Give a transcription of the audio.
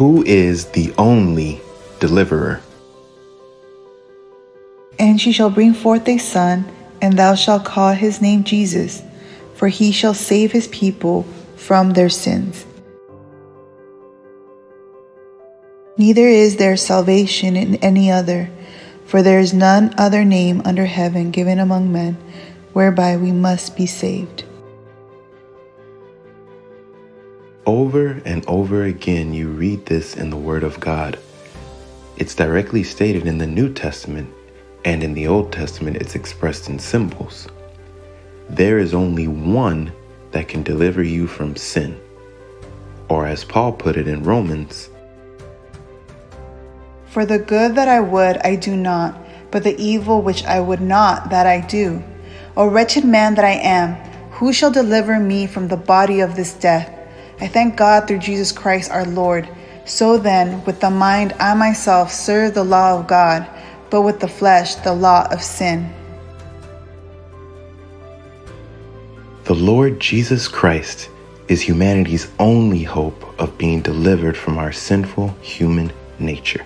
who is the only deliverer. And she shall bring forth a son, and thou shalt call his name Jesus, for he shall save his people from their sins. Neither is there salvation in any other, for there is none other name under heaven given among men, whereby we must be saved. Over and over again you read this in the Word of God. It's directly stated in the New Testament, and in the Old Testament it's expressed in symbols. There is only one that can deliver you from sin. Or as Paul put it in Romans, For the good that I would I do not, but the evil which I would not that I do. O wretched man that I am, who shall deliver me from the body of this death? I thank God through Jesus Christ our Lord. So then, with the mind I myself serve the law of God, but with the flesh the law of sin. the Lord Jesus Christ is humanity's only hope of being delivered from our sinful human nature.